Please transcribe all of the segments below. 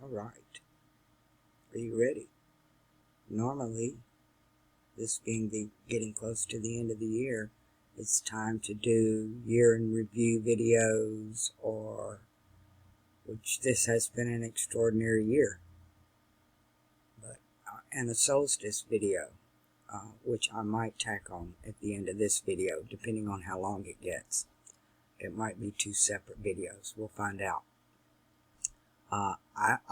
Alright, are you ready? Normally, this being getting close to the end of the year, it's time to do year in review videos, which this has been an extraordinary year, and a solstice video, which I might tack on at the end of this video, depending on how long it gets. It might be two separate videos. We'll find out.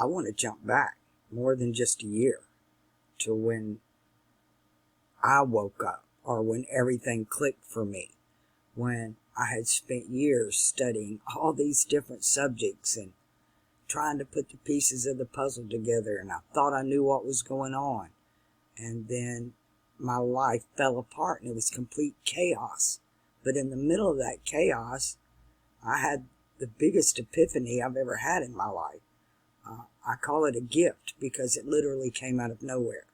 I want to jump back more than just a year to when I woke up, or when everything clicked for me, when I had spent years studying all these different subjects and trying to put the pieces of the puzzle together, and I thought I knew what was going on, and then my life fell apart and it was complete chaos. But in the middle of that chaos, I had the biggest epiphany I've ever had in my life. I call it a gift because it literally came out of nowhere.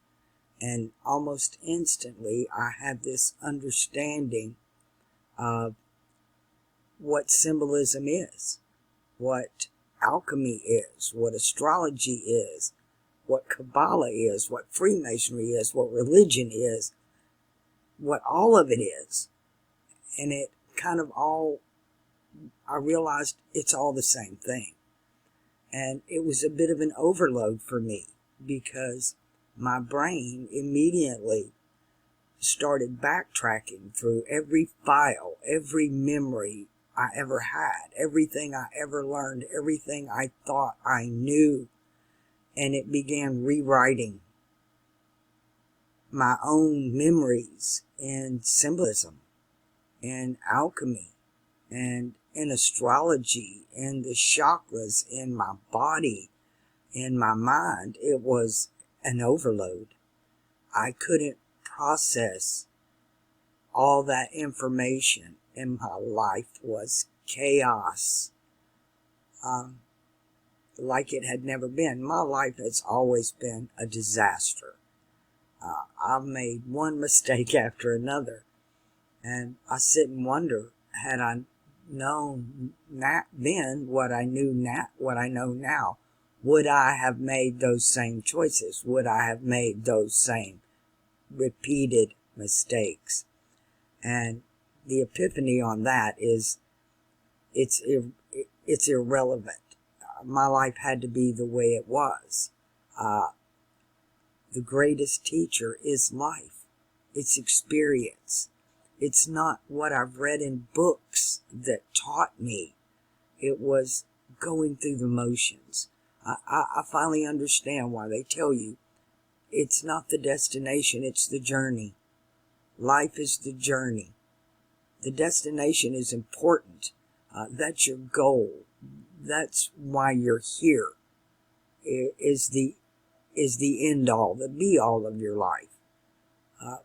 And almost instantly, I had this understanding of what symbolism is, what alchemy is, what astrology is, what Kabbalah is, what Freemasonry is, what religion is, what all of it is. And it kind of all, I realized it's all the same thing. And it was a bit of an overload for me because my brain immediately started backtracking through every file, every memory I ever had, everything I ever learned, everything I thought I knew. And it began rewriting my own memories in symbolism, in alchemy, and in astrology, in the chakras, in my body, in my mind. It was an overload. I couldn't process all that information, and my life was chaos, like it had never been. My life has always been a disaster. I've made one mistake after another, and I sit and wonder, had I known then what I know now, would I have made those same choices? Would I have made those same repeated mistakes? And the epiphany on that is it's irrelevant. My life had to be the way it was. The greatest teacher is life. It's experience. It's not what I've read in books that taught me. It was going through the motions. I finally understand why they tell you it's not the destination, it's the journey. Life is the journey. The destination is important. That's your goal. That's why you're here. It is the end all, the be all of your life.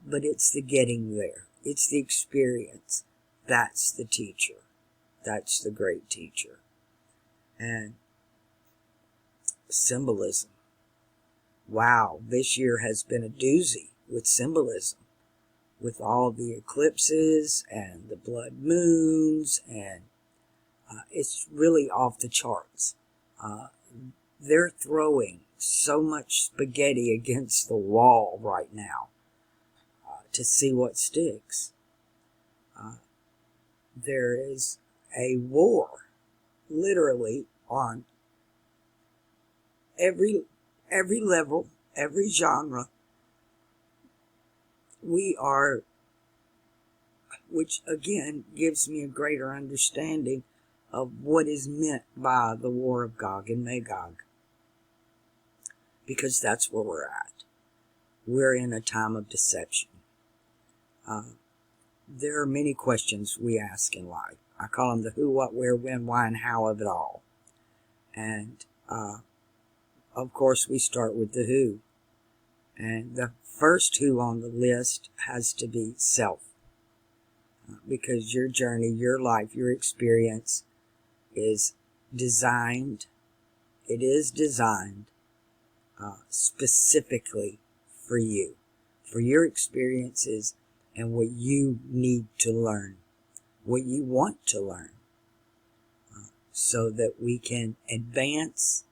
But it's the getting there. It's the experience. That's the teacher. That's the great teacher. And symbolism. Wow, this year has been a doozy with symbolism. With all the eclipses and the blood moons, and it's really off the charts. They're throwing so much spaghetti against the wall right now to see what sticks. There is a war, literally, on every level, every genre. We are, which again gives me a greater understanding of what is meant by the war of Gog and Magog. Because that's where we're at. We're in a time of deception. There are many questions we ask in life. I call them the who, what, where, when, why, and how of it all. And, of course, we start with the who. And the first who on the list has to be self. Because your journey, your life, your experience is designed, specifically for you, for your experiences and what you need to learn, what you want to learn, so that we can advance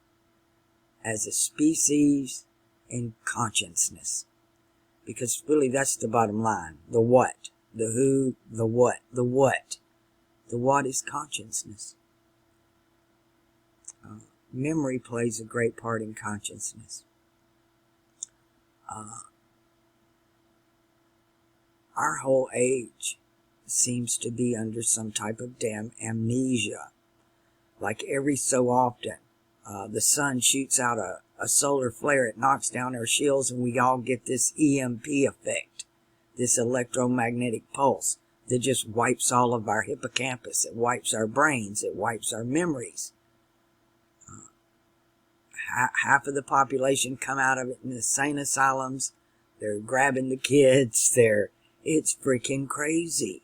as a species in consciousness. Because really that's the bottom line. The what, the who, the what, the what. The what is consciousness. Memory plays a great part in consciousness. Our whole age seems to be under some type of damn amnesia. Like every so often, the sun shoots out a solar flare, it knocks down our shields, and we all get this EMP effect, this electromagnetic pulse that just wipes all of our hippocampus, it wipes our brains, it wipes our memories. Half of the population come out of it in insane asylums. They're grabbing the kids. It's freaking crazy.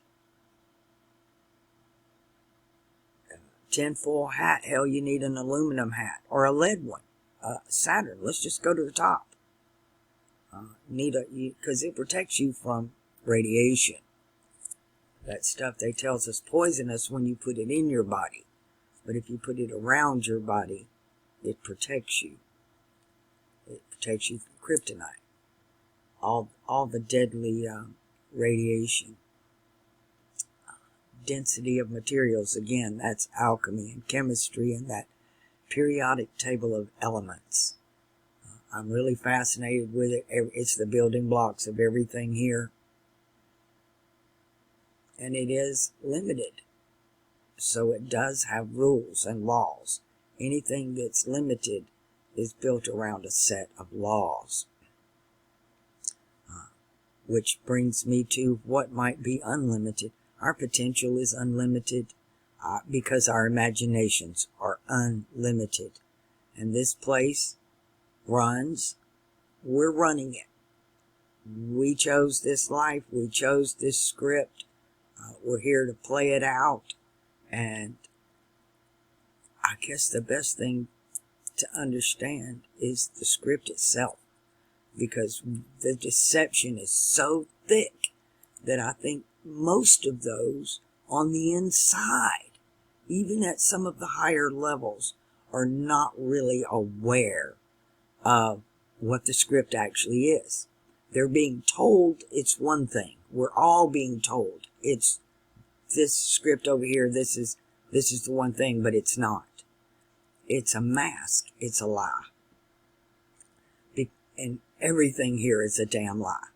Tinfoil hat, hell, you need an aluminum hat or a lead one. Saturn, let's just go to the top. Because it protects you from radiation. That stuff they tells us poisonous when you put it in your body, but if you put it around your body, it protects you. It protects you from kryptonite. All the deadly radiation. Density of materials, again, that's alchemy and chemistry and that periodic table of elements. I'm really fascinated with it. It's the building blocks of everything here. And it is limited. So it does have rules and laws. Anything that's limited is built around a set of laws. Which brings me to what might be unlimited. Our potential is unlimited because our imaginations are unlimited. And this place runs, we're running it. We chose this life, we chose this script, we're here to play it out, and I guess the best thing to understand is the script itself, because the deception is so thick that I think most of those on the inside, even at some of the higher levels, are not really aware of what the script actually is. They're being told it's one thing. We're all being told it's this script over here, this is the one thing, but it's not. It's a mask. It's a lie. And everything here is a damn lie.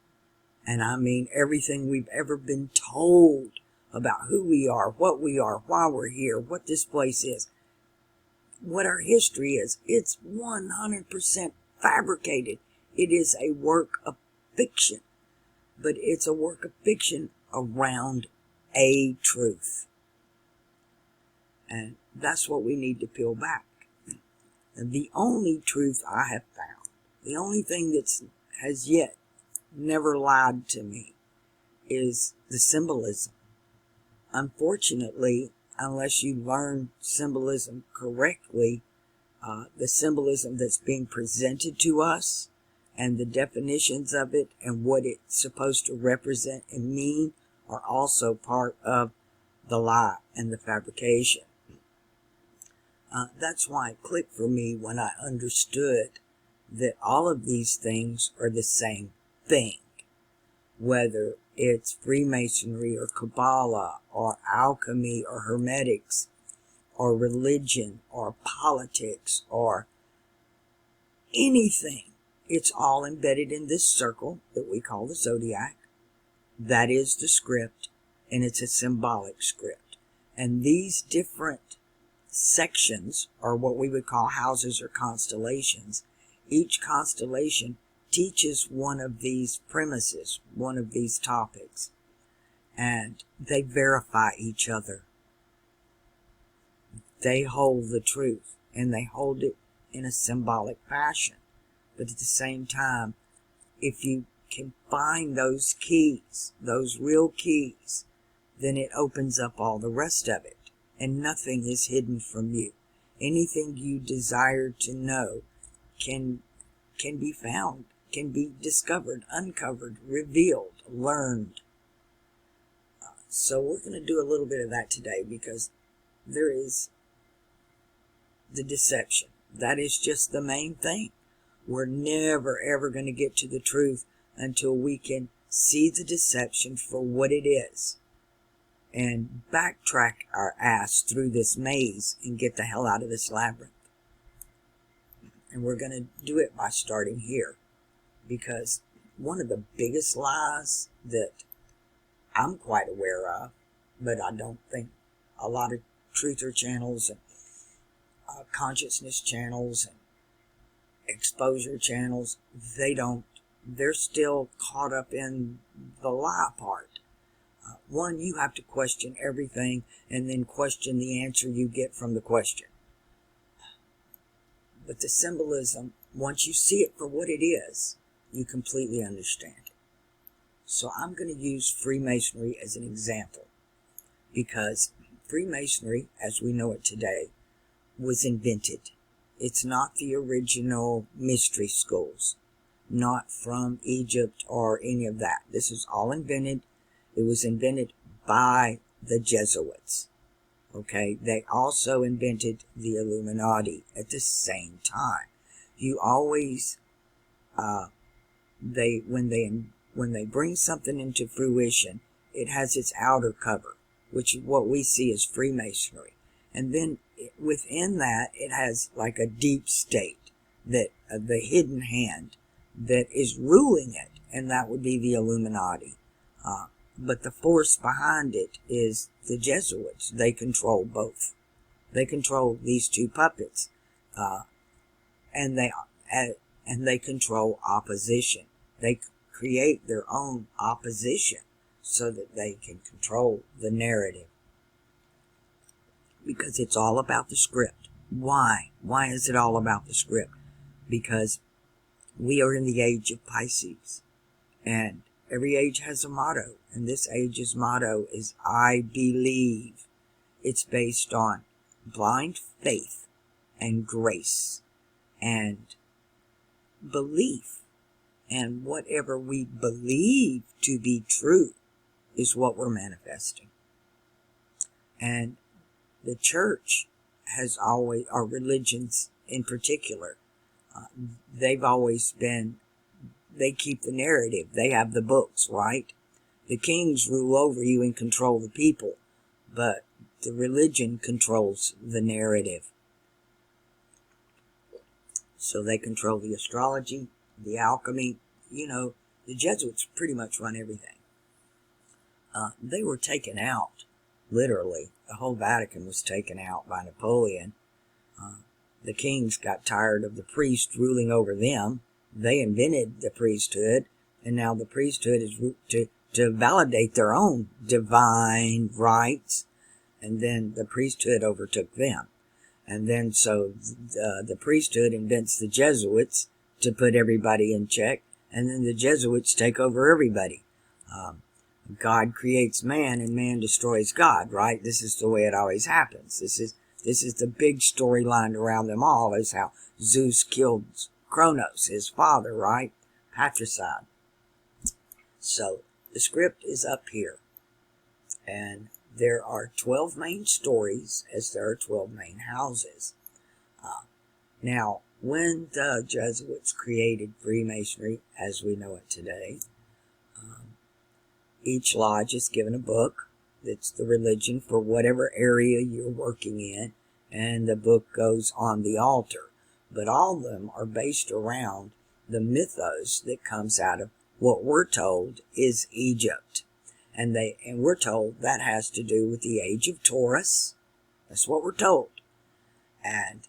And I mean everything we've ever been told about who we are, why we're here, what this place is, what our history is. It's 100% fabricated. It is a work of fiction. But it's a work of fiction around a truth. And that's what we need to peel back. And the only truth I have found, the only thing that's has yet never lied to me, is the symbolism. Unfortunately, unless you learn symbolism correctly, the symbolism that's being presented to us and the definitions of it and what it's supposed to represent and mean are also part of the lie and the fabrication. That's why it clicked for me when I understood that all of these things are the same thing. Whether it's Freemasonry or Kabbalah or alchemy or Hermetics or religion or politics or anything, it's all embedded in this circle that we call the zodiac. That is the script, and it's a symbolic script. And these different sections, or what we would call houses or constellations, each constellation teaches one of these premises, one of these topics, and they verify each other. They hold the truth, and they hold it in a symbolic fashion. But at the same time, if you can find those keys, those real keys, then it opens up all the rest of it. And nothing is hidden from you. Anything you desire to know can be found, can be discovered, uncovered, revealed, learned. So we're going to do a little bit of that today, because there is the deception. That is just the main thing. We're never ever going to get to the truth until we can see the deception for what it is and backtrack our ass through this maze and get the hell out of this labyrinth. And we're going to do it by starting here, because one of the biggest lies that I'm quite aware of, but I don't think a lot of truther channels and consciousness channels and exposure channels, they're still caught up in the lie part. One, you have to question everything and then question the answer you get from the question. But the symbolism, once you see it for what it is, you completely understand it. So I'm going to use Freemasonry as an example, because Freemasonry, as we know it today, was invented. It's not the original mystery schools, not from Egypt or any of that. This is all invented. It was invented by the Jesuits. Okay, they also invented the Illuminati at the same time. You always, when they bring something into fruition, it has its outer cover, which is what we see as Freemasonry. And then within that, it has like a deep state, that the hidden hand that is ruling it, and that would be the Illuminati. But the force behind it is the Jesuits. They control both. They control these two puppets, and they control opposition. They create their own opposition so that they can control the narrative. Because it's all about the script. Why? Why is it all about the script? Because we are in the age of Pisces, and every age has a motto, and this age's motto is I believe. It's based on blind faith and grace and belief, and whatever we believe to be true is what we're manifesting. And the church has always, or religions in particular, they've always been, they keep the narrative. They have the books, right? The kings rule over you and control the people, but the religion controls the narrative. So they control the astrology, the alchemy. You know, the Jesuits pretty much run everything. They were taken out, literally. The whole Vatican was taken out by Napoleon. The kings got tired of the priest ruling over them. They invented the priesthood, and now the priesthood is to validate their own divine rights, and then the priesthood overtook them. And then so the priesthood invents the Jesuits to put everybody in check, and then the Jesuits take over everybody. God creates man, and man destroys God, right? This is the way it always happens. This is the big storyline around them all, is how Zeus killed Kronos, his father, right? Patricide. So the script is up here, and there are 12 main stories, as there are 12 main houses. Now, when the Jesuits created Freemasonry as we know it today, each lodge is given a book that's the religion for whatever area you're working in, and the book goes on the altar. But all of them are based around the mythos that comes out of what we're told is Egypt. And we're told that has to do with the age of Taurus. That's what we're told. And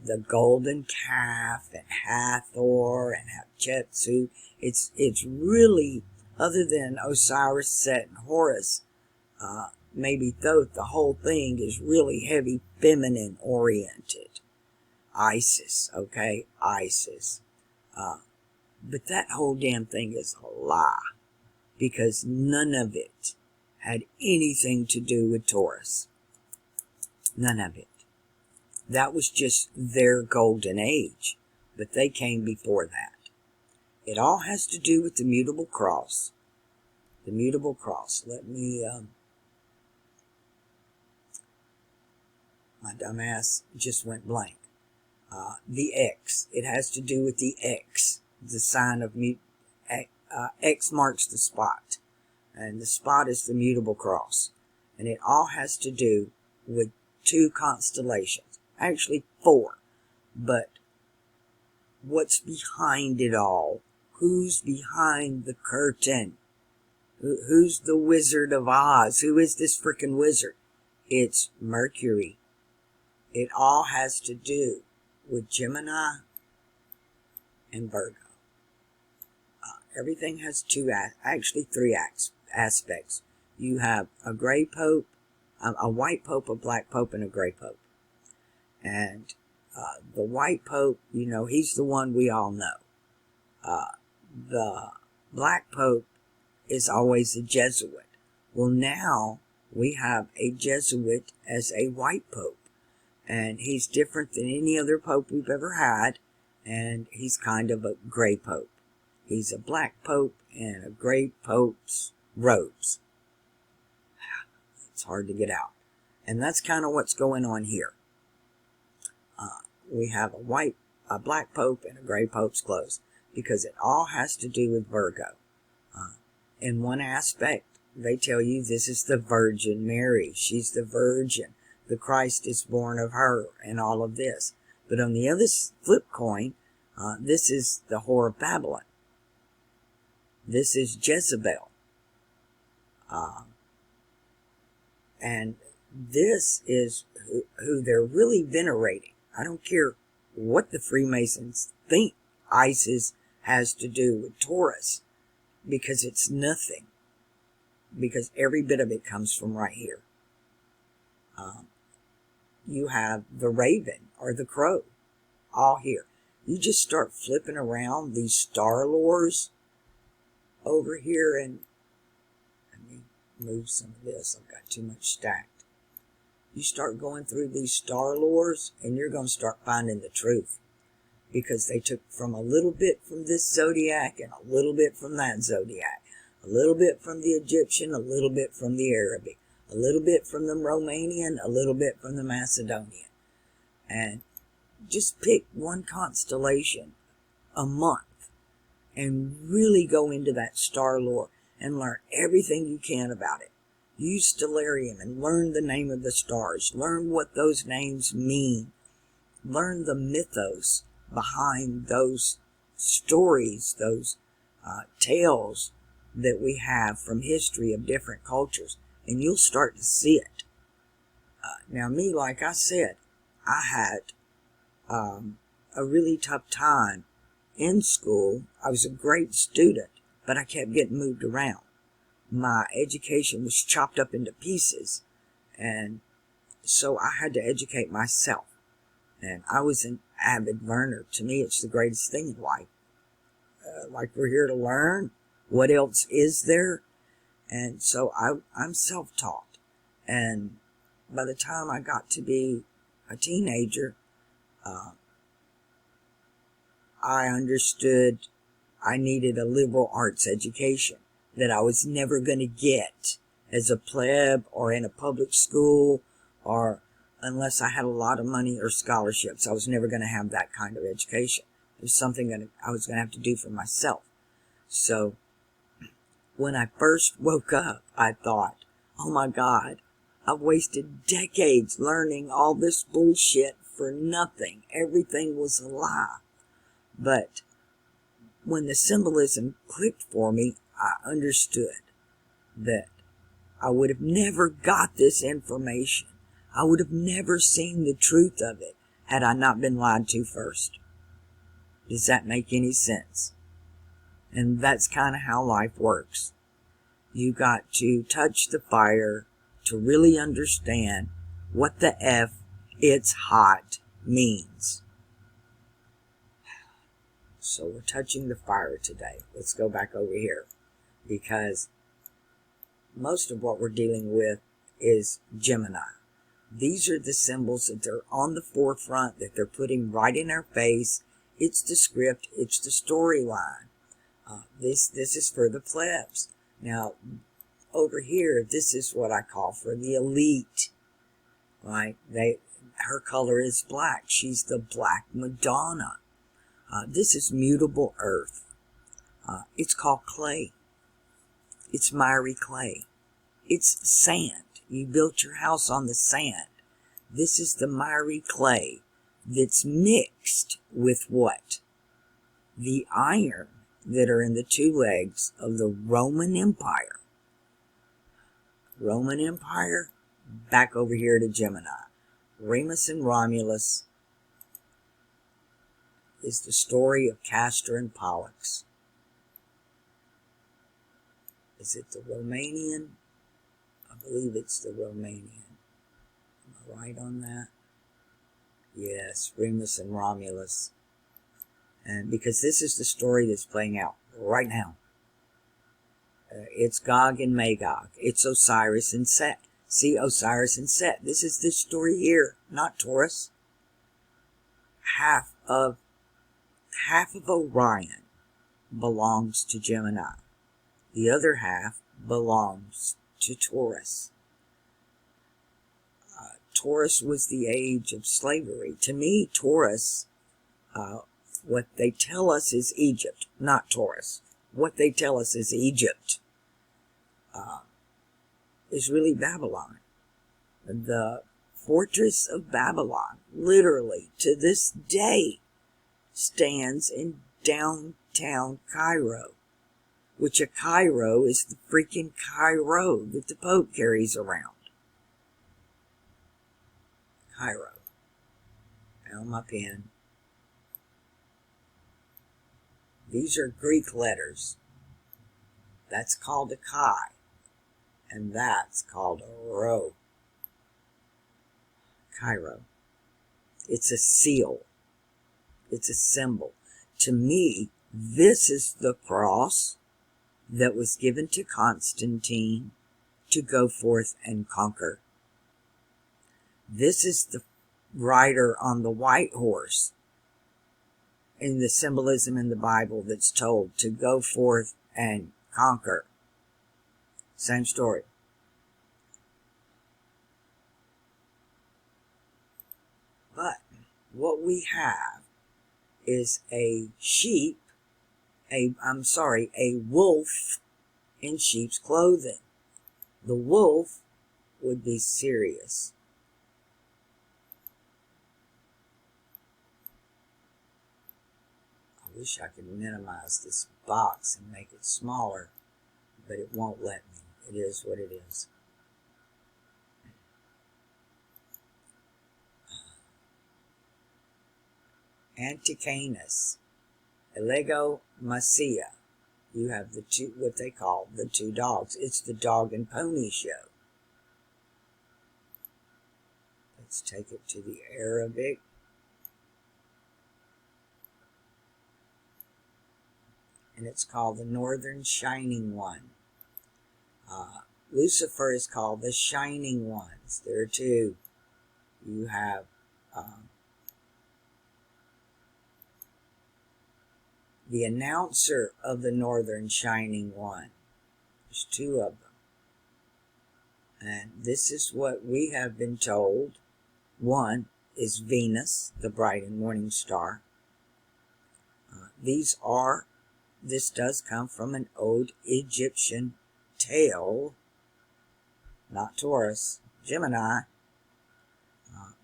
the golden calf and Hathor and Hatshepsut. It's really, other than Osiris, Set, and Horus, maybe Thoth, the whole thing is really heavy feminine oriented. Isis, okay? Isis. But that whole damn thing is a lie, because none of it had anything to do with Taurus. None of it. That was just their golden age, but they came before that. It all has to do with the mutable cross. The mutable cross. Let me, my dumb ass just went blank. The X. It has to do with the X, the sign of X marks the spot, and the spot is the mutable cross, and it all has to do with 2 constellations, actually 4, but what's behind it all? Who's behind the curtain? Who's the Wizard of Oz? Who is this frickin' wizard? It's Mercury. It all has to do with Gemini and Virgo. Everything has 2, actually 3 aspects. You have a gray pope, a white pope, a black pope, and a gray pope. And the white pope, you know, he's the one we all know. The black pope is always a Jesuit. Well, now we have a Jesuit as a white pope. And he's different than any other pope we've ever had. And he's kind of a gray pope. He's a black pope in a gray pope's robes. It's hard to get out. And that's kind of what's going on here. We have a black pope and a gray pope's clothes, because it all has to do with Virgo. In one aspect, they tell you this is the Virgin Mary. She's the Virgin. The Christ is born of her, and all of this. But on the other flip coin, this is the whore of Babylon. This is Jezebel. And this is who they're really venerating. I don't care what the Freemasons think Isis has to do with Taurus, because it's nothing. Because every bit of it comes from right here. You have the raven or the crow, all here. You just start flipping around these star lores over here, and let me move some of this. I've got too much stacked. You start going through these star lores, and you're going to start finding the truth, because they took from a little bit from this zodiac and a little bit from that zodiac, a little bit from the Egyptian, a little bit from the Arabic, a little bit from the Romanian, a little bit from the Macedonian. And just pick one constellation a month and really go into that star lore and learn everything you can about it. Use Stellarium and learn the name of the stars. Learn what those names mean. Learn the mythos behind those stories, those tales that we have from history of different cultures. And you'll start to see it. Now me, like I said, I had a really tough time in school. I was a great student, but I kept getting moved around. My education was chopped up into pieces, and so I had to educate myself. And I was an avid learner. To me, it's the greatest thing in life. Like, we're here to learn. What else is there? And so I'm self-taught. And by the time I got to be a teenager, I understood I needed a liberal arts education that I was never going to get as a pleb or in a public school, or unless I had a lot of money or scholarships. I was never going to have that kind of education. It was something that I was going to have to do for myself. So when I first woke up, I thought, oh my God, I've wasted decades learning all this bullshit for nothing. Everything was a lie. But when the symbolism clicked for me, I understood that I would have never got this information. I would have never seen the truth of it had I not been lied to first. Does that make any sense? And that's kind of how life works. You got to touch the fire to really understand what the F "it's hot" means. So we're touching the fire today. Let's go back over here, because most of what we're dealing with is Gemini. These are the symbols that they're on the forefront, that they're putting right in our face. It's the script. It's the storyline. This is for the plebs. Now, over here, this is what I call for the elite. Right? her color is black. She's the Black Madonna. This is mutable earth. It's called clay. It's miry clay. It's sand. You built your house on the sand. This is the miry clay that's mixed with what? The iron that are in the two legs of the Roman Empire. Roman Empire, back over here to Gemini. Remus and Romulus is the story of Castor and Pollux. Is it the Romanian? I believe it's the Romanian. Am I right on that? Yes, Remus and Romulus. And because this is the story that's playing out right now. It's Gog and Magog. It's Osiris and Set. See, Osiris and Set. This is this story here, not Taurus. Half of Orion belongs to Gemini. The other half belongs to Taurus. Taurus was the age of slavery. To me, Taurus, what they tell us is Egypt, not Taurus. What they tell us is Egypt. Is really Babylon. The fortress of Babylon, literally, to this day, stands in downtown Cairo, which a Cairo is the freaking Cairo that the Pope carries around. Cairo. Found my pen. These are Greek letters. That's called a chi, and that's called a rho. Cairo. It's a seal. It's a symbol. To me, this is the cross that was given to Constantine to go forth and conquer. This is the rider on the white horse in the symbolism in the Bible that's told to go forth and conquer. Same story. But what we have is a wolf in sheep's clothing. The wolf would be Sirius. I wish I could minimize this box and make it smaller, but it won't let me. It is what it is. Anticanus, Elego Masia. You have the two, what they call the two dogs. It's the dog and pony show. Let's take it to the Arabic. And it's called the Northern Shining One. Lucifer is called the Shining Ones. There are two. You have the announcer of the Northern Shining One. There's two of them. And this is what we have been told. One is Venus, the bright and morning star. This does come from an old Egyptian tale, not Taurus, Gemini,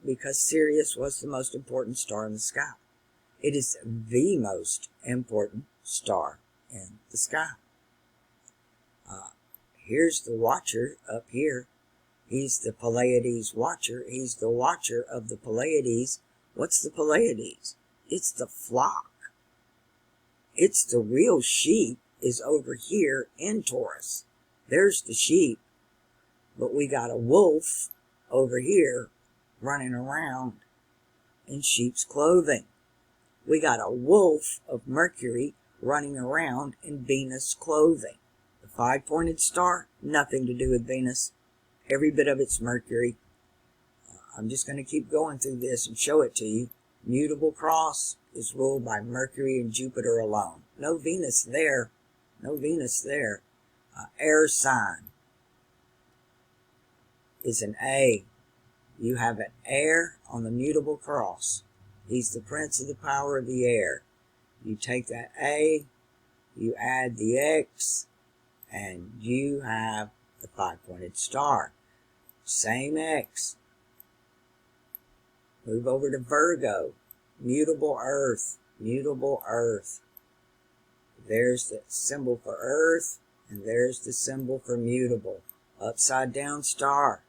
because Sirius was the most important star in the sky. It is the most important star in the sky. Here's the watcher up here. He's the Pleiades watcher. He's the watcher of the Pleiades. What's the Pleiades? It's the flock. It's the real sheep is over here in Taurus. There's the sheep. But we got a wolf over here running around in sheep's clothing. We got a wolf of Mercury running around in Venus clothing. The five-pointed star, nothing to do with Venus. Every bit of it's Mercury. I'm just going to keep going through this and show it to you. Mutable cross is ruled by Mercury and Jupiter alone. No Venus there. No Venus there. Air sign is an A. You have an air on the mutable cross. He's the prince of the power of the air. You take that A, you add the X, and you have the 5-pointed star. Same X. Move over to Virgo. Mutable earth. Mutable earth. There's the symbol for earth, and there's the symbol for mutable. Upside down star.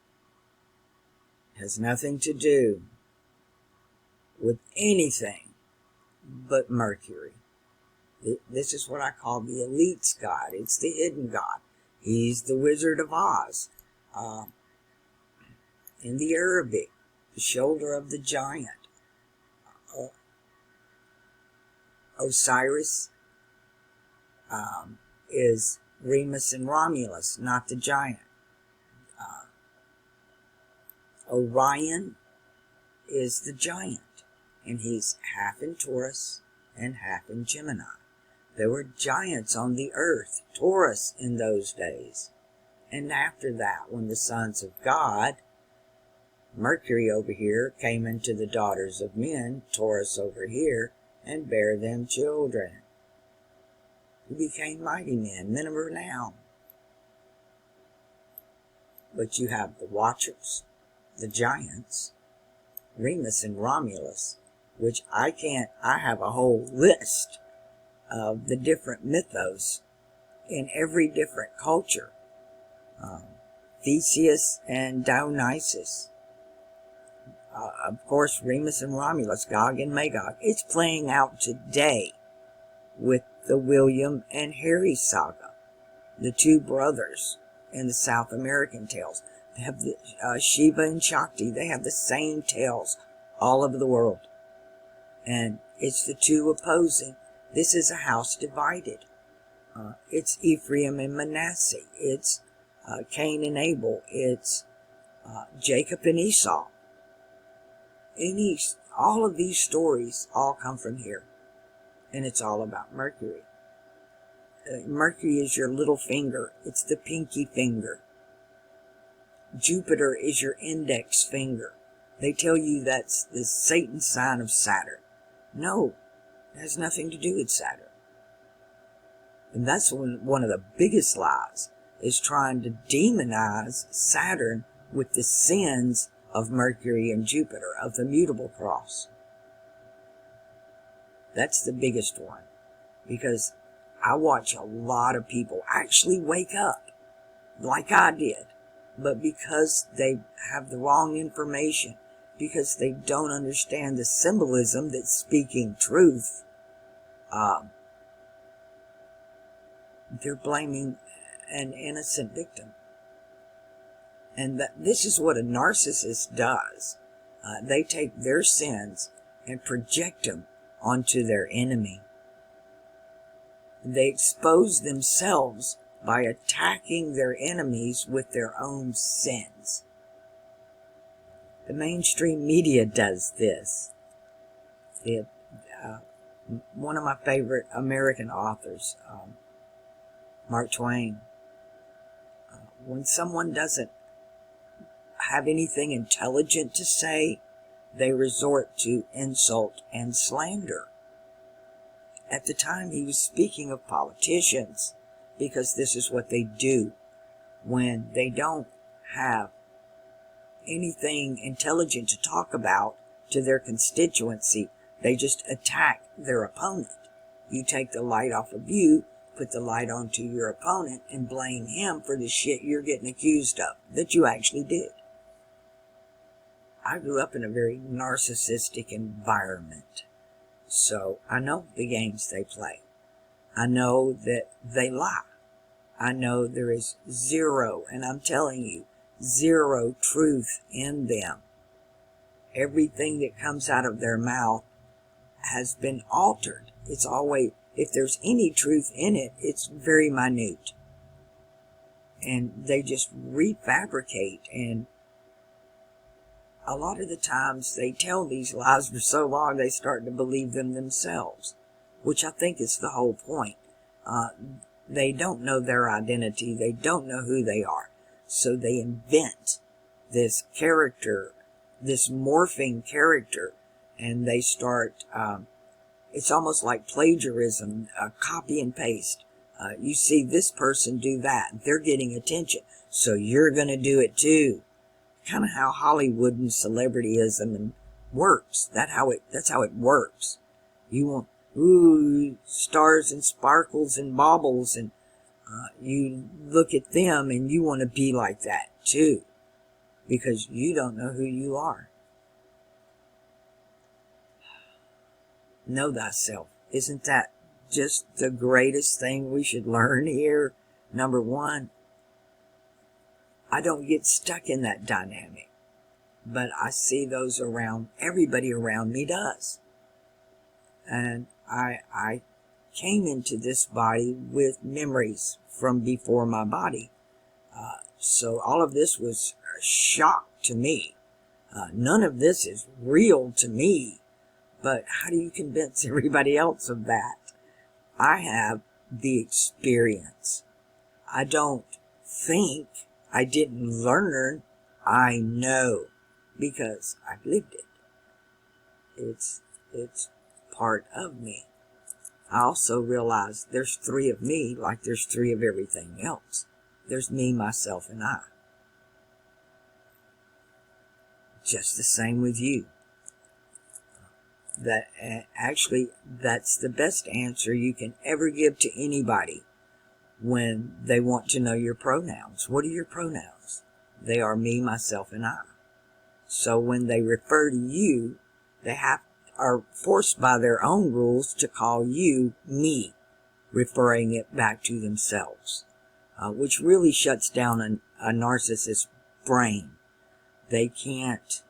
Has nothing to do with anything but Mercury. This is what I call the elite's god. It's the hidden god. He's the Wizard of Oz. In the Arabic, the shoulder of the giant. Osiris is Remus and Romulus, not the giant. Orion is the giant, and he's half in Taurus and half in Gemini. There were giants on the earth, Taurus, in those days. And after that, when the sons of God, Mercury over here, came into the daughters of men, Taurus over here, and bare them children, who became mighty men, men of renown. But you have the Watchers, the giants, Remus and Romulus, which I have a whole list of the different mythos in every different culture. Theseus and Dionysus. Of course, Remus and Romulus, Gog and Magog. It's playing out today with the William and Harry saga, the two brothers in the South American tales. They have the Shiva and Shakti. They have the same tales all over the world. And it's the two opposing. This is a house divided. It's Ephraim and Manasseh. It's Cain and Abel. It's Jacob and Esau. All of these stories all come from here. And it's all about Mercury. Mercury is your little finger. It's the pinky finger. Jupiter is your index finger. They tell you that's the Satan sign of Saturn. No, it has nothing to do with Saturn. And that's one of the biggest lies, is trying to demonize Saturn with the sins of Mercury and Jupiter, of the mutable cross. That's the biggest one. Because I watch a lot of people actually wake up, like I did. But because they have the wrong information, because they don't understand the symbolism that's speaking truth, they're blaming an innocent victim. And this is what a narcissist does. They take their sins and project them onto their enemy. They expose themselves by attacking their enemies with their own sins. The mainstream media does this. One of my favorite American authors, Mark Twain, when someone doesn't have anything intelligent to say, they resort to insult and slander. At the time, he was speaking of politicians, because this is what they do when they don't have anything intelligent to talk about to their constituency. They just attack their opponent. You take the light off of you, put the light onto your opponent, and blame him for the shit you're getting accused of, that you actually did. I grew up in a very narcissistic environment, so I know the games they play. I know that they lie. I know there is zero, and I'm telling you, zero truth in them. Everything that comes out of their mouth has been altered. It's always, if there's any truth in it, it's very minute. And they just refabricate, and a lot of the times they tell these lies for so long they start to believe them themselves, which I think is the whole point. They don't know their identity. They don't know who they are. So they invent this character this morphing character, and they start, it's almost like plagiarism, copy and paste. You see this person do that, they're getting attention, so you're going to do it too. Kind of how Hollywood and celebrityism and works. That's how it works. You want, ooh, stars and sparkles and baubles, and you look at them and you want to be like that too, because you don't know who you are. Know thyself. Isn't that just the greatest thing we should learn here? Number one, I don't get stuck in that dynamic, but I see those around, everybody around me does. And I came into this body with memories from before my body. So all of this was a shock to me. None of this is real to me, but how do you convince everybody else of that? I have the experience. I don't think, I didn't learn, I know, because I've lived it. It's part of me. I also realize there's three of me like there's three of everything else. There's me, myself, and I. Just the same with you. That actually, that's the best answer you can ever give to anybody when they want to know your pronouns. What are your pronouns? They are me, myself, and I. So when they refer to you, they are forced by their own rules to call you me, referring it back to themselves, which really shuts down a narcissist's brain. They can't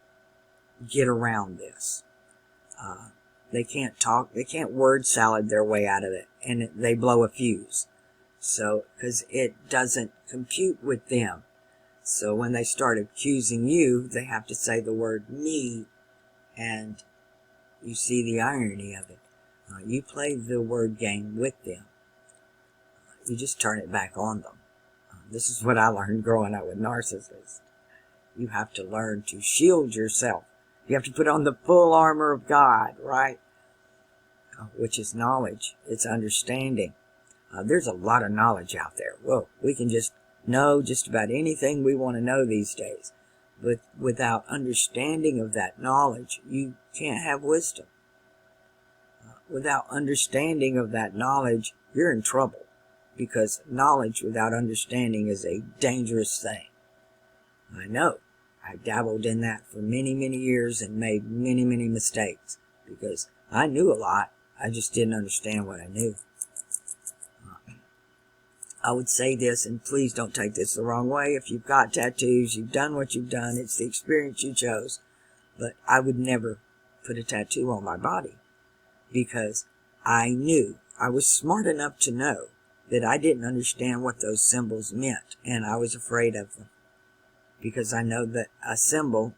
get around this. They can't talk, they can't word salad their way out of it, and they blow a fuse. So, because it doesn't compute with them. So when they start accusing you, they have to say the word me, and you see the irony of it. You play the word game with them. You just turn it back on them. This is what I learned growing up with narcissists. You have to learn to shield yourself. You have to put on the full armor of God, right? Which is knowledge. It's understanding. There's a lot of knowledge out there. Whoa, we can just know just about anything we want to know these days. But without understanding of that knowledge, you can't have wisdom. Without understanding of that knowledge, you're in trouble. Because knowledge without understanding is a dangerous thing. I know. I dabbled in that for many, many years and made many, many mistakes. Because I knew a lot. I just didn't understand what I knew. I would say this, and please don't take this the wrong way. If you've got tattoos, you've done what you've done. It's the experience you chose. But I would never put a tattoo on my body. Because I knew, I was smart enough to know that I didn't understand what those symbols meant. And I was afraid of them. Because I know that a symbol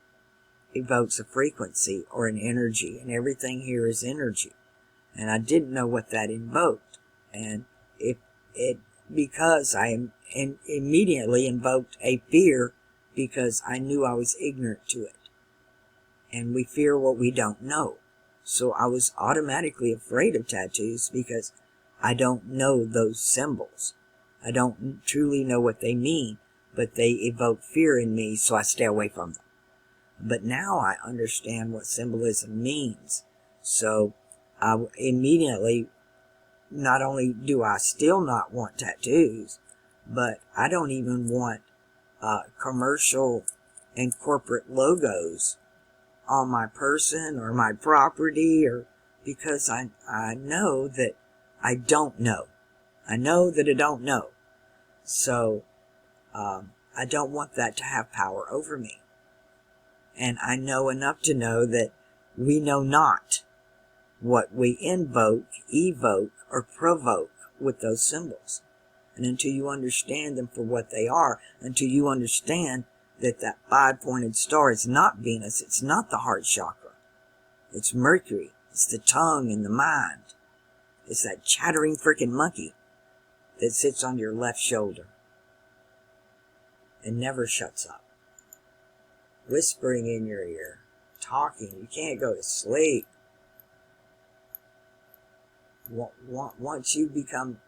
evokes a frequency or an energy. And everything here is energy. And I didn't know what that invoked. And because I immediately invoked a fear because I knew I was ignorant to it. And we fear what we don't know. So I was automatically afraid of tattoos because I don't know those symbols. I don't truly know what they mean, but they evoke fear in me, so I stay away from them. But now I understand what symbolism means. So I immediately, not only do I still not want tattoos, but I don't even want commercial and corporate logos on my person or my property, or because I know that I don't know. I know that I don't know. So I don't want that to have power over me. And I know enough to know that we know not what we invoke, evoke, or provoke with those symbols. And until you understand them for what they are, until you understand that that five-pointed star is not Venus, it's not the heart chakra. It's Mercury. It's the tongue and the mind. It's that chattering frickin' monkey that sits on your left shoulder and never shuts up, whispering in your ear, talking. You can't go to sleep. Once you become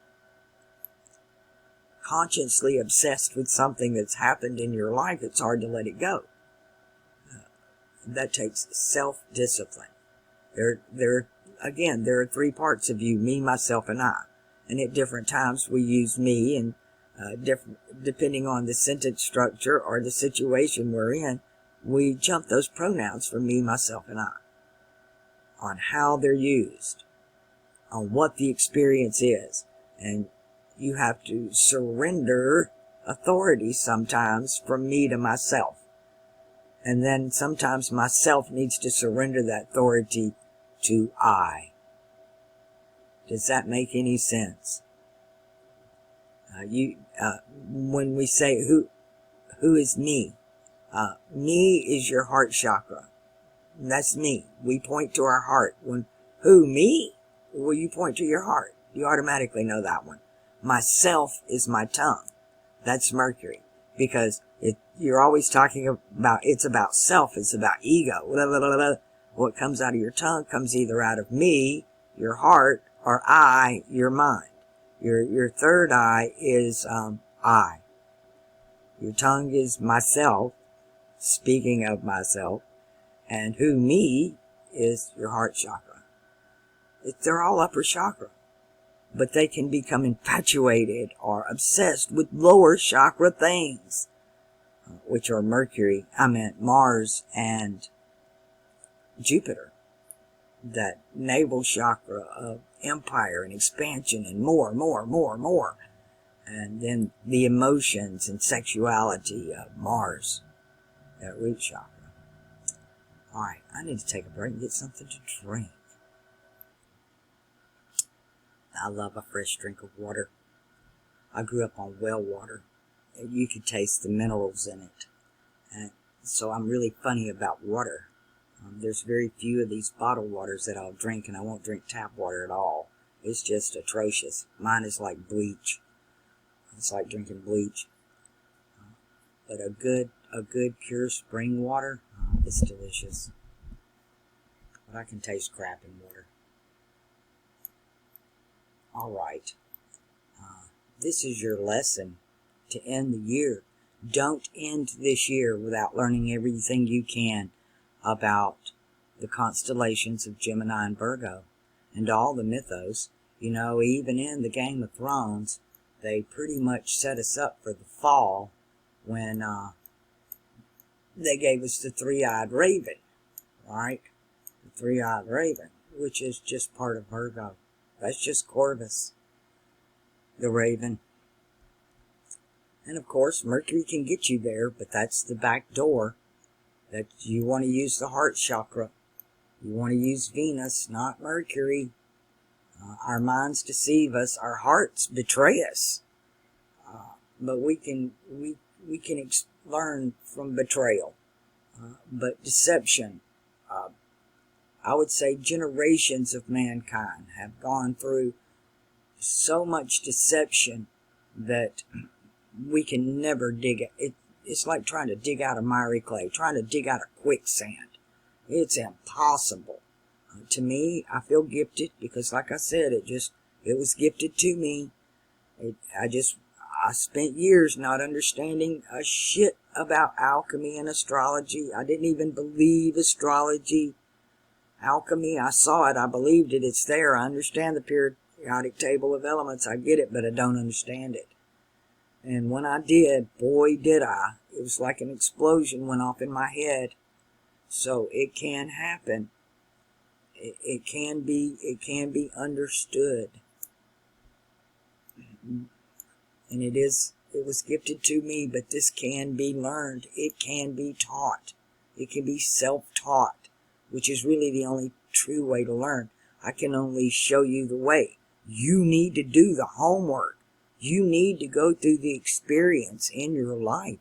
consciously obsessed with something that's happened in your life, it's hard to let it go. That takes self-discipline. There are three parts of you: me, myself, and I. And at different times we use me, and depending on the sentence structure or the situation we're in, we jump those pronouns from me, myself, and I, on how they're used, on what the experience is. And you have to surrender authority sometimes from me to myself. And then sometimes myself needs to surrender that authority to I. Does that make any sense? When we say who is me? Me is your heart chakra. That's me. We point to our heart. Who, me? Well, you point to your heart. You automatically know that one. Myself is my tongue. That's Mercury. Because you're always talking about, it's about self, it's about ego. Blah, blah, blah, blah. What comes out of your tongue comes either out of me, your heart, or I, your mind. Your third eye is I. Your tongue is myself, speaking of myself, and who, me, is your heart chakra. They're all upper chakra, but they can become infatuated or obsessed with lower chakra things, which are Mars and Jupiter. That navel chakra of empire and expansion and more. And then the emotions and sexuality of Mars, that root chakra. Alright, I need to take a break and get something to drink. I love a fresh drink of water. I grew up on well water. You could taste the minerals in it. And so I'm really funny about water. There's very few of these bottled waters that I'll drink, and I won't drink tap water at all. It's just atrocious. Mine is like bleach. It's like drinking bleach. But a good pure spring water, it's delicious. But I can taste crap in water. Alright. This is your lesson to end the year. Don't end this year without learning everything you can about the constellations of Gemini and Virgo and all the mythos. You know, even in the Game of Thrones, they pretty much set us up for the fall when they gave us the three-eyed raven, right? The three-eyed raven, which is just part of Virgo. That's just Corvus, the raven. And of course, Mercury can get you there, but that's the back door. That you want to use the heart chakra. You want to use Venus, not Mercury. Our minds deceive us. Our hearts betray us. But we can learn from betrayal. But deception, I would say generations of mankind have gone through so much deception that we can never dig it. It's like trying to dig out of miry clay, trying to dig out of quicksand. It's impossible. To me, I feel gifted because, like I said, it was gifted to me. I spent years not understanding a shit about alchemy and astrology. I didn't even believe astrology. Alchemy, I saw it, I believed it, it's there. I understand the periodic table of elements, I get it, but I don't understand it. And when I did, boy did I. It was like an explosion went off in my head. So it can happen. It can be understood. And it was gifted to me, but this can be learned. It can be taught. It can be self-taught, which is really the only true way to learn. I can only show you the way. You need to do the homework. You need to go through the experience in your life.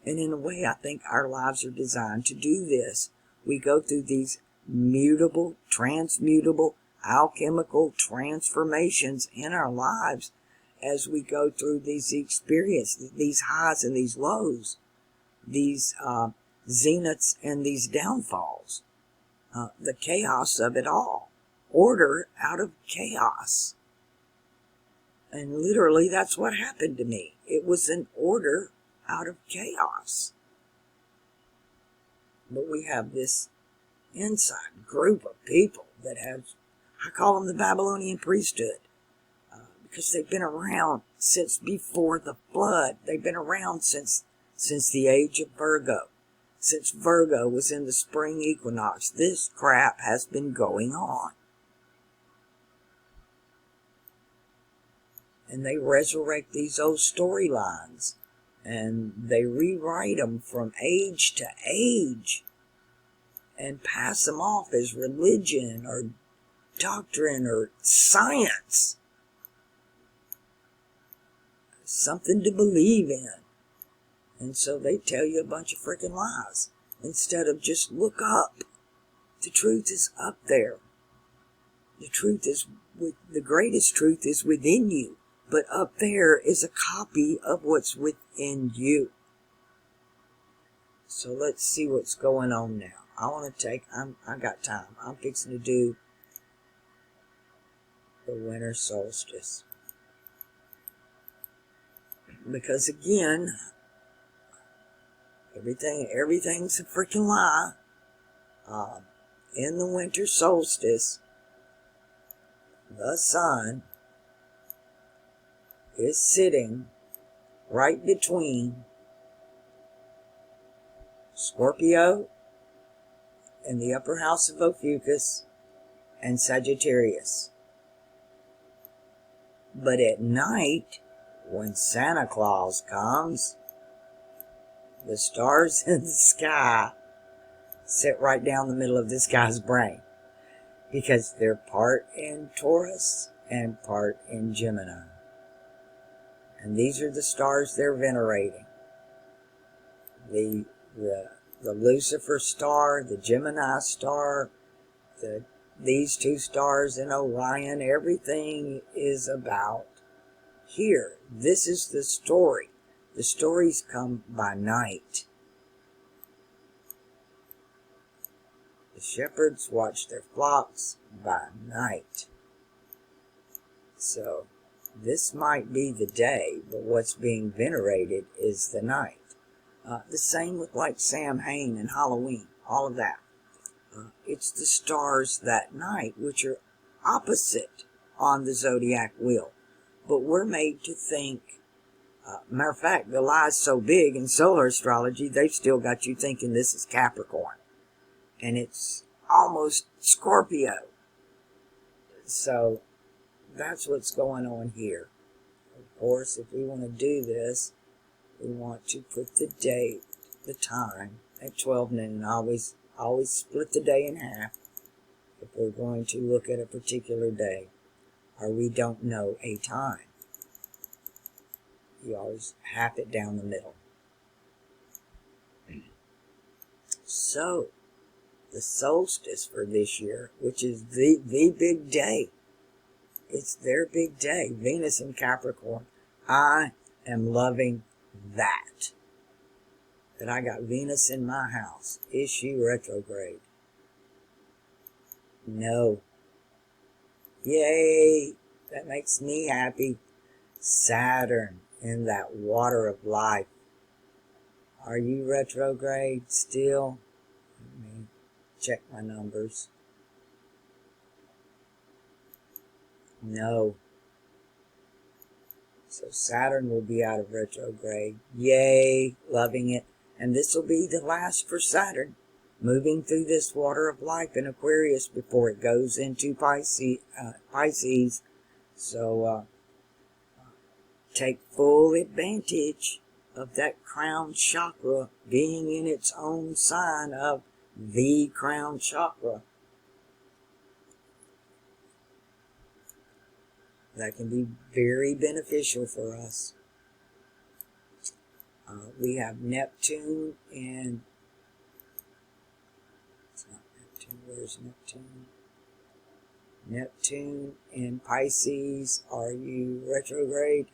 And in a way, I think our lives are designed to do this. We go through these mutable, transmutable, alchemical transformations in our lives as we go through these experiences, these highs and these lows, these zeniths and these downfalls. the chaos of it all. Order out of chaos. And literally that's what happened to me. It was an order out of chaos. But we have this inside group of people that have, I call them the Babylonian priesthood, because they've been around since before the flood. They've been around since the age of Virgo. Since Virgo was in the spring equinox, this crap has been going on. And they resurrect these old storylines, and they rewrite them from age to age, and pass them off as religion or doctrine or science. Something to believe in. And so they tell you a bunch of freaking lies instead of just look up. The truth is up there. The truth is, the greatest truth is within you, but up there is a copy of what's within you. So let's see what's going on now. I got time. I'm fixing to do the winter solstice. Because again, everything's a freaking lie. In the winter solstice, the sun is sitting right between Scorpio in the upper house of Ophiuchus and Sagittarius. But at night, when Santa Claus comes, the stars in the sky sit right down the middle of this guy's brain, because they're part in Taurus and part in Gemini. And these are the stars they're venerating. The Lucifer star, the Gemini star, these two stars in Orion, everything is about here. This is the story. The stories come by night. The shepherds watch their flocks by night. So, this might be the day, but what's being venerated is the night. The same with like Samhain and Halloween, all of that. It's the stars that night, which are opposite on the zodiac wheel. But we're made to think, matter of fact, the lie's so big in solar astrology, they've still got you thinking this is Capricorn. And it's almost Scorpio. So, that's what's going on here. Of course, if we want to do this, we want to put the date, the time, at 12 noon. Always split the day in half if we're going to look at a particular day, or we don't know a time. You always half it down the middle. So, the solstice for this year, which is the big day. It's their big day. Venus in Capricorn. I am loving that. That I got Venus in my house. Is she retrograde? No. Yay! That makes me happy. Saturn in that water of life. Are you retrograde still? Let me check my numbers. No. So Saturn will be out of retrograde. Yay, loving it. And this will be the last for Saturn, moving through this water of life in Aquarius before it goes into Pisces. So take full advantage of that crown chakra being in its own sign of the crown chakra. That can be very beneficial for us. We have Neptune and... It's not Neptune. Where's Neptune? Neptune in Pisces. Are you retrograde?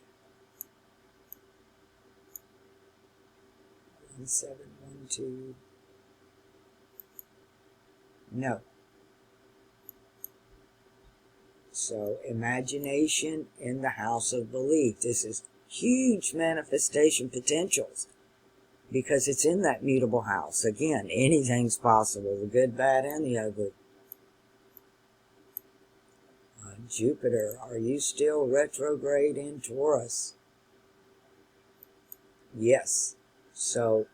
1712. No. So, imagination in the house of belief. This is huge manifestation potentials because it's in that mutable house. Again, anything's possible, the good, bad, and the ugly. Jupiter, are you still retrograde in Taurus? Yes. So,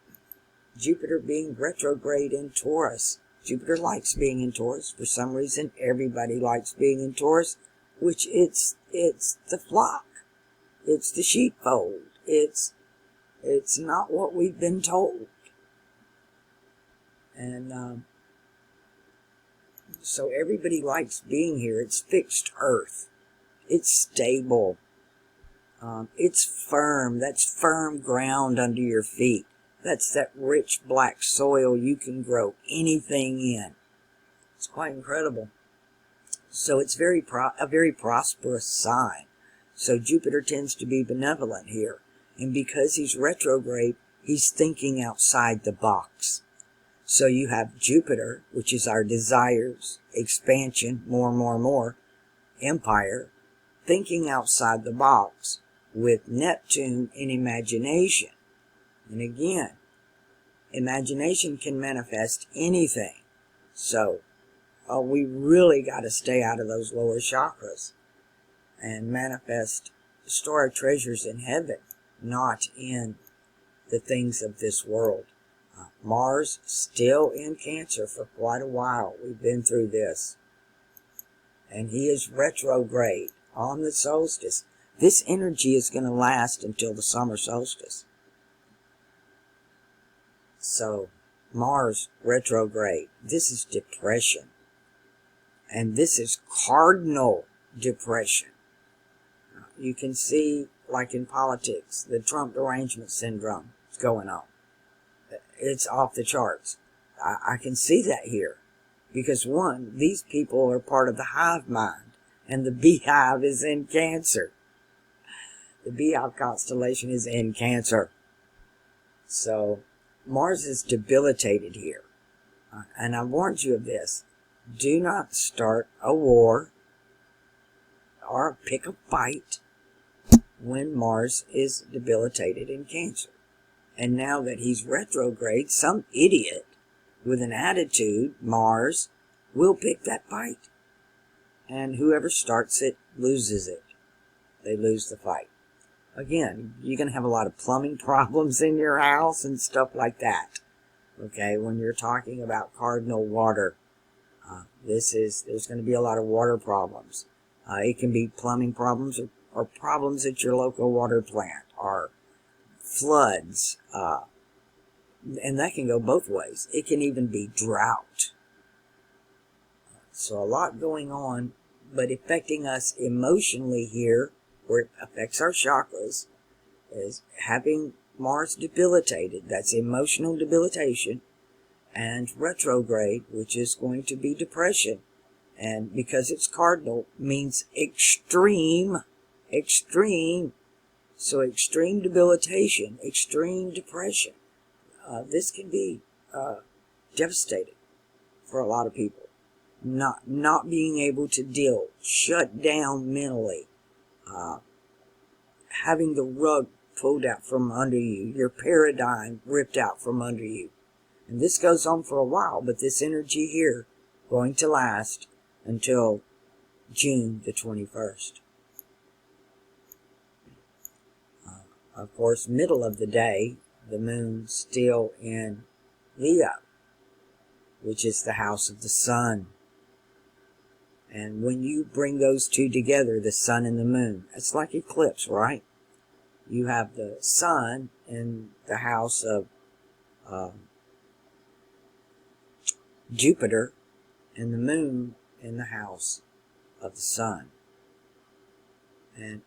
Jupiter being retrograde in Taurus. Jupiter likes being in Taurus. For some reason, everybody likes being in Taurus, which it's the flock. It's the sheepfold. It's not what we've been told. And so everybody likes being here. It's fixed earth. It's stable. It's firm. That's firm ground under your feet. That's that rich black soil you can grow anything in. It's quite incredible. So it's a very prosperous sign. So Jupiter tends to be benevolent here. And because he's retrograde, he's thinking outside the box. So you have Jupiter, which is our desires, expansion, more, empire, thinking outside the box, with Neptune in imagination. And again, imagination can manifest anything. So we really got to stay out of those lower chakras and manifest, store our treasures in heaven, not in the things of this world. Mars still in Cancer for quite a while. We've been through this. And he is retrograde on the solstice. This energy is going to last until the summer solstice. So, Mars retrograde. This is depression. And this is cardinal depression. You can see, like in politics, the Trump derangement syndrome is going on. It's off the charts. I can see that here. Because one, these people are part of the hive mind. And the beehive is in Cancer. The beehive constellation is in Cancer. So, Mars is debilitated here. And I warned you of this. Do not start a war or pick a fight when Mars is debilitated in Cancer. And now that he's retrograde, some idiot with an attitude, Mars, will pick that fight. And whoever starts it loses it. They lose the fight. Again, you're going to have a lot of plumbing problems in your house and stuff like that. Okay, when you're talking about cardinal water, there's going to be a lot of water problems. It can be plumbing problems or problems at your local water plant or floods. And that can go both ways. It can even be drought. So a lot going on, but affecting us emotionally here, where it affects our chakras, is having Mars debilitated. That's emotional debilitation. And retrograde, which is going to be depression. And because it's cardinal, means extreme. So extreme debilitation, extreme depression. This can be devastating for a lot of people. Not being able to deal, shut down mentally, having the rug pulled out from under you, your paradigm ripped out from under you. And this goes on for a while, but this energy here going to last until June the 21st. Of course, middle of the day, the moon still in Leo, which is the house of the sun. And when you bring those two together, the sun and the moon, it's like eclipse, right? You have the sun in the house of Jupiter and the moon in the house of the sun. And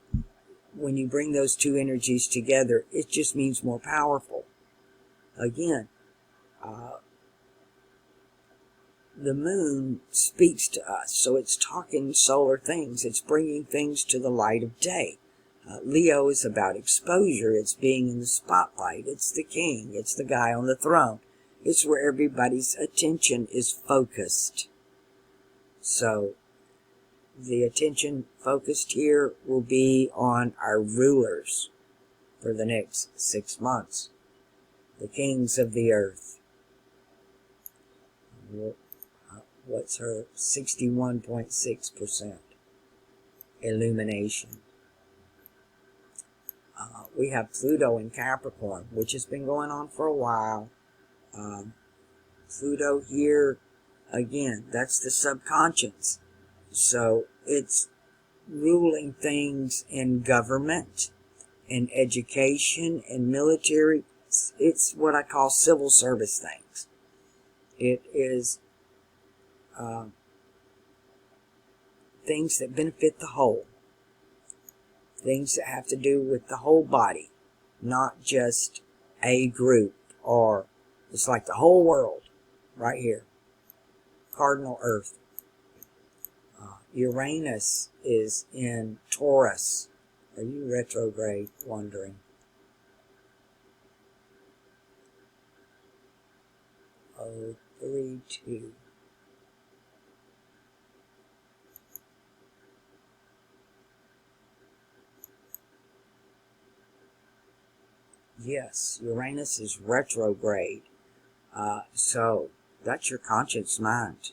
when you bring those two energies together, it just means more powerful. Again, the moon speaks to us, so it's talking solar things. It's bringing things to the light of day. Leo is about exposure. It's being in the spotlight. It's the king. It's the guy on the throne. It's where everybody's attention is focused. So the attention focused here will be on our rulers for the next 6 months, the kings of the earth. What's her 61.6% illumination? We have Pluto in Capricorn, which has been going on for a while. Pluto here, again, that's the subconscious. So it's ruling things in government, in education, in military. It's what I call civil service things. It is things that benefit the whole. Things that have to do with the whole body, not just a group, or it's like the whole world right here. Cardinal Earth. Uranus is in Taurus. Are you retrograde? Wondering. 032. Yes, Uranus is retrograde. So that's your conscious mind.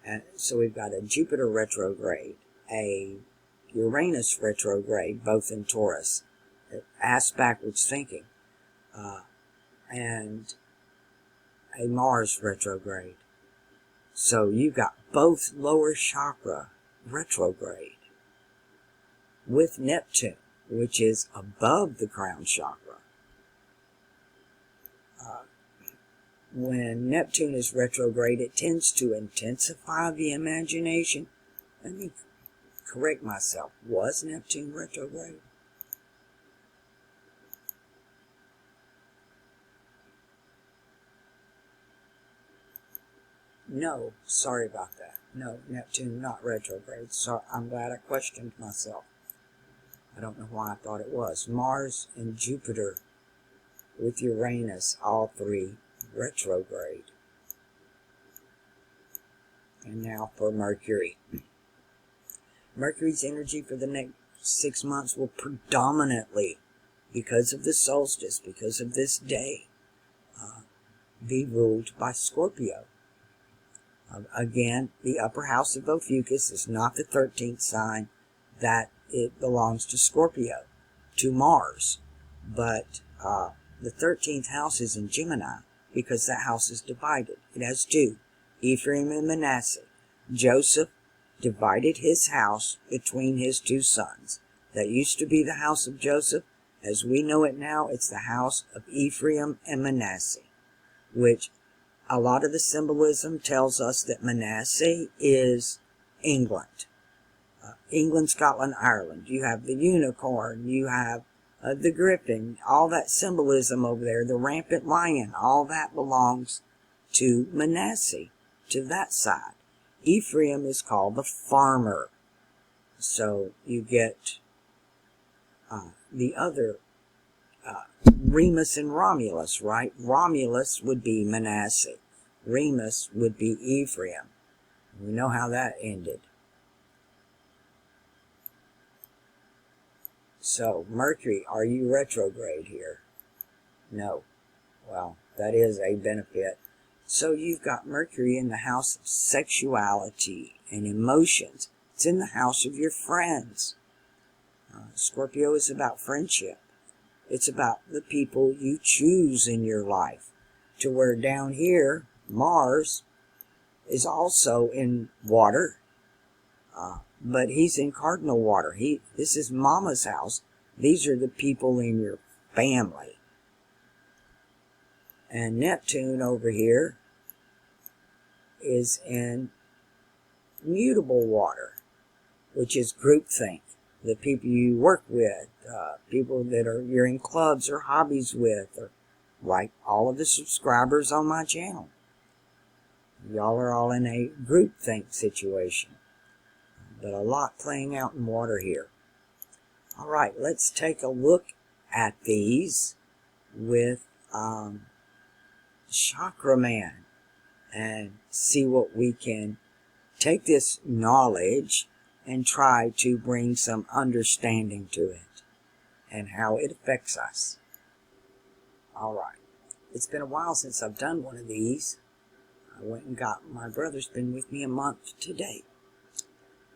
And so we've got a Jupiter retrograde, a Uranus retrograde, both in Taurus, ass backwards thinking, and a Mars retrograde. So you've got both lower chakra retrograde with Neptune, which is above the crown chakra. When Neptune is retrograde, it tends to intensify the imagination. Let me correct myself. Was Neptune retrograde? No, sorry about that. No, Neptune not retrograde. So I'm glad I questioned myself. I don't know why I thought it was. Mars and Jupiter with Uranus, all three retrograde. And now for Mercury. Mercury's energy for the next 6 months will predominantly, because of the solstice, because of this day, be ruled by Scorpio. Again, the upper house of Ophiuchus is not the 13th sign. That it belongs to Scorpio, to Mars. But the 13th house is in Gemini, because that house is divided. It has two, Ephraim and Manasseh. Joseph divided his house between his two sons. That used to be the house of Joseph. As we know it now, it's the house of Ephraim and Manasseh, which a lot of the symbolism tells us that Manasseh is England. England, Scotland, Ireland. You have the unicorn, you have the griffin, all that symbolism over there, the rampant lion, all that belongs to Manasseh, to that side. Ephraim is called the farmer. So you get the other, Remus and Romulus, right? Romulus would be Manasseh. Remus would be Ephraim. We know how that ended. So, Mercury, are you retrograde here? No. Well, that is a benefit. So you've got Mercury in the house of sexuality and emotions. It's in the house of your friends. Scorpio is about friendship. It's about the people you choose in your life. To where down here, Mars is also in water. But he's in cardinal water. This is Mama's house. These are the people in your family. And Neptune over here is in mutable water, which is groupthink. The people you work with, people that you're in clubs or hobbies with, or like all of the subscribers on my channel. Y'all are all in a groupthink situation. But a lot playing out in water here. All right, let's take a look at these with chakra man and see what we can take this knowledge and try to bring some understanding to it and how it affects us. Alright, it's been a while since I've done one of these. I went and got, my brother's been with me a month today.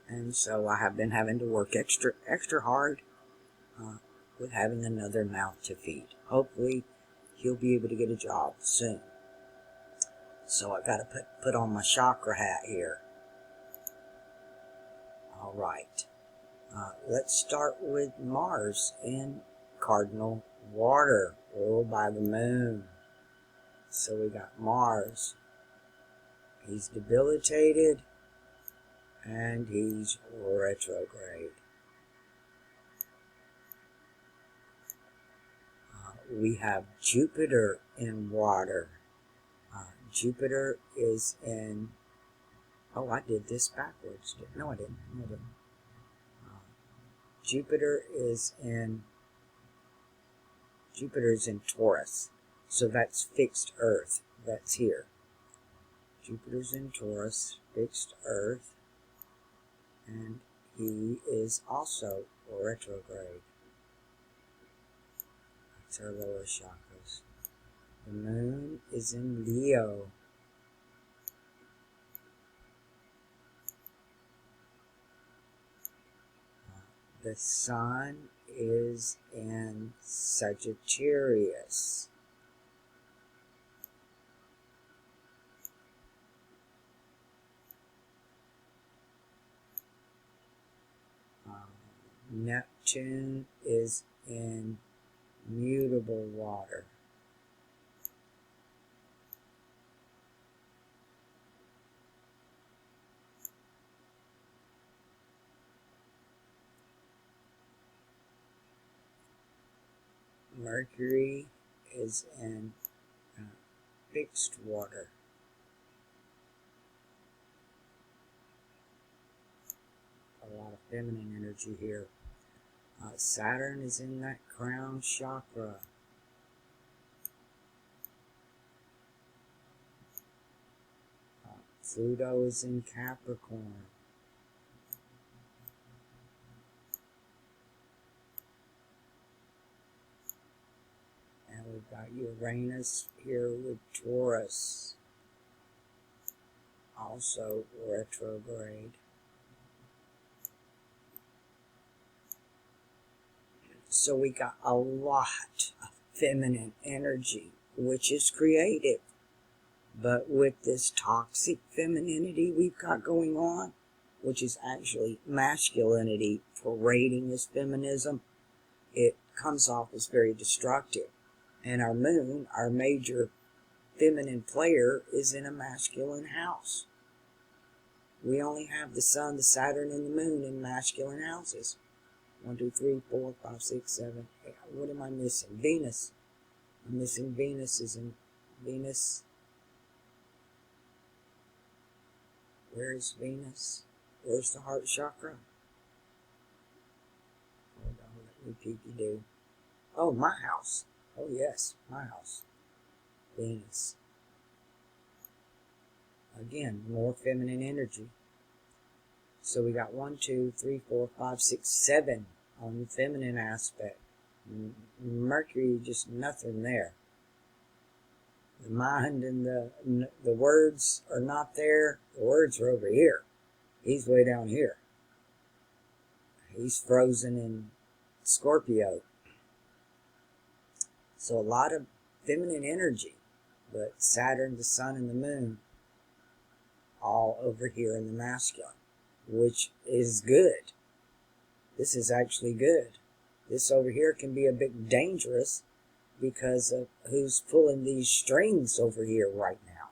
And so I have been having to work extra hard with having another mouth to feed. Hopefully he'll be able to get a job soon. So I gotta put on my chakra hat here. Alright. Let's start with Mars in cardinal water, ruled by the moon. So we got Mars. He's debilitated and he's retrograde. We have Jupiter in water. Jupiter is in... Oh, I did this backwards. No, I didn't. No, I didn't. Jupiter's in Taurus. So that's fixed Earth. That's here. Jupiter's in Taurus, fixed Earth. And he is also retrograde. That's our lower chakras. The moon is in Leo. The sun is in Sagittarius. Neptune is in mutable water. Mercury is in fixed water. A lot of feminine energy here. Saturn is in that crown chakra. Pluto is in Capricorn. And we've got Uranus here with Taurus. Also retrograde. So we got a lot of feminine energy, which is creative. But with this toxic femininity we've got going on, which is actually masculinity parading as feminism, it comes off as very destructive. And our moon, our major feminine player, is in a masculine house. We only have the sun, the Saturn, and the moon in masculine houses. 1, 2, 3, 4, 5, 6, 7, 8. What am I missing? Venus. I'm missing Venus. Is in Venus. Where is Venus? Where's the heart chakra? Hold on, let me peeky do. Oh, my house. Oh yes, my house. Venus. Again, more feminine energy. So we got 1, 2, 3, 4, 5, 6, 7 on the feminine aspect. Mercury, just nothing there. The mind and the words are not there. The words are over here. He's way down here. He's frozen in Scorpio. So a lot of feminine energy. But Saturn, the sun, and the moon, all over here in the masculine, which is good. This is actually good. This over here can be a bit dangerous because of who's pulling these strings over here right now.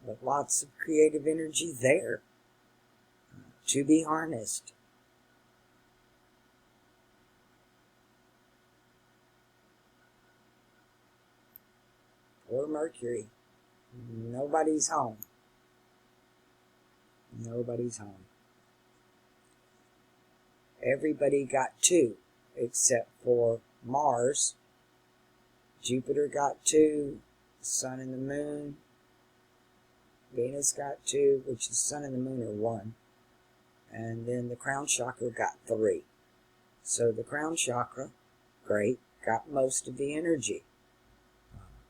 But lots of creative energy there to be harnessed. Poor Mercury. Nobody's home. Nobody's home. Everybody got 2, except for Mars, Jupiter got 2, the sun and the moon. Venus got 2, which the sun and the moon are 1. And then the crown chakra got 3. So the crown chakra, great, got most of the energy.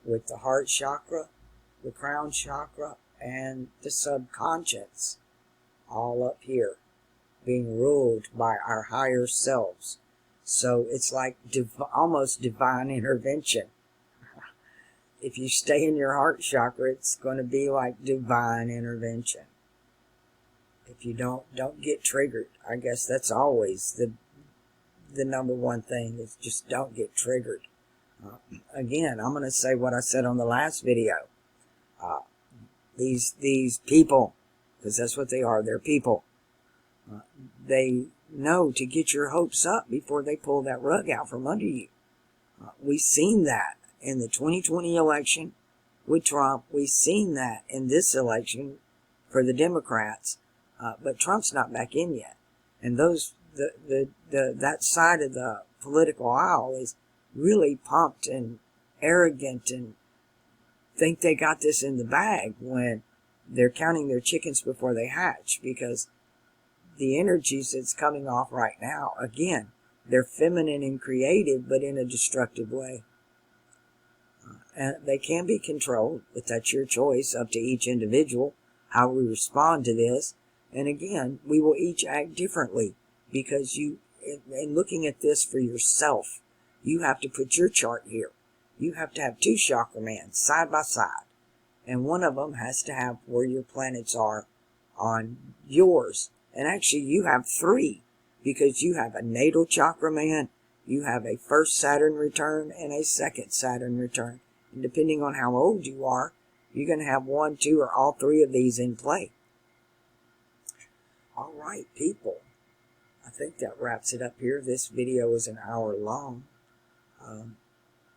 With the heart chakra, the crown chakra, and the subconscious all up here, being ruled by our higher selves. So it's like almost divine intervention. If you stay in your heart chakra, it's going to be like divine intervention. If you don't get triggered. I guess that's always the number one thing, is just don't get triggered. Again, I'm going to say what I said on the last video. These people, because that's what they are, they're people. They know to get your hopes up before they pull that rug out from under you. We've seen that in the 2020 election with Trump. We've seen that in this election for the Democrats. But Trump's not back in yet. And that side of the political aisle is really pumped and arrogant and think they got this in the bag when they're counting their chickens before they hatch, because the energies that's coming off right now, again, they're feminine and creative, but in a destructive way. And they can be controlled, but that's your choice, up to each individual, how we respond to this. And again, we will each act differently, because you, in looking at this for yourself, you have to put your chart here. You have to have 2 chakra mans side by side. And one of them has to have where your planets are on yours. And actually, you have 3, because you have a natal chakra man, you have a first Saturn return, and a second Saturn return. And depending on how old you are, you're going to have 1, 2, or all 3 of these in play. All right, people. I think that wraps it up here. This video is an hour long.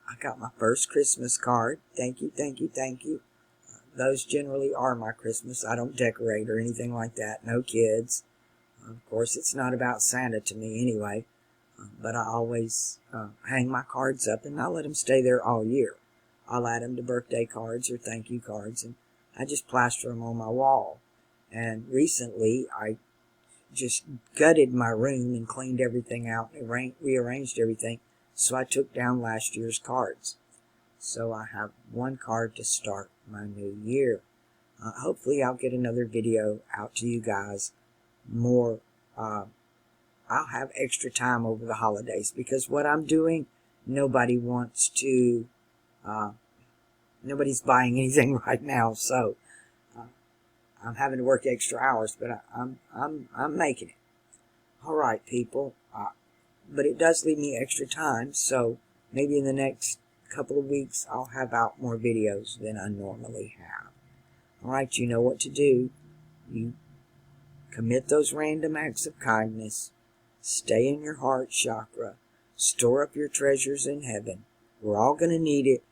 I got my first Christmas card. Thank you, thank you, thank you. Those generally are my Christmas. I don't decorate or anything like that. No kids. Of course, it's not about Santa to me anyway. But I always hang my cards up, and I let them stay there all year. I'll add them to birthday cards or thank you cards, and I just plaster them on my wall. And recently, I just gutted my room and cleaned everything out and rearranged everything. So I took down last year's cards. So I have 1 card to start my new year. Hopefully I'll get another video out to you guys more. I'll have extra time over the holidays, because what I'm doing, nobody wants to, nobody's buying anything right now. So I'm having to work extra hours, but I'm making it. All right, people. But it does leave me extra time, so maybe in the next couple of weeks I'll have out more videos than I normally have. Alright, you know what to do. You commit those random acts of kindness. Stay in your heart chakra. Store up your treasures in heaven. We're all going to need it.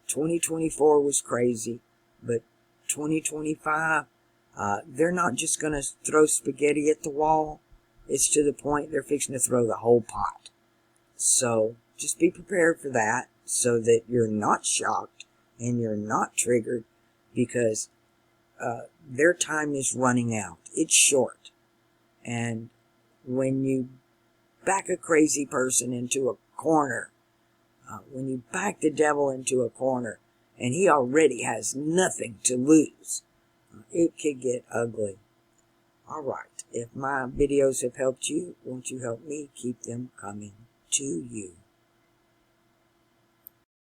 2024 was crazy, but 2025, they're not just going to throw spaghetti at the wall. It's to the point they're fixing to throw the whole pot. So just be prepared for that, so that you're not shocked and you're not triggered, because their time is running out. It's short. And when you back a crazy person into a corner, when you back the devil into a corner and he already has nothing to lose, it could get ugly. Alright, if my videos have helped you, won't you help me keep them coming to you?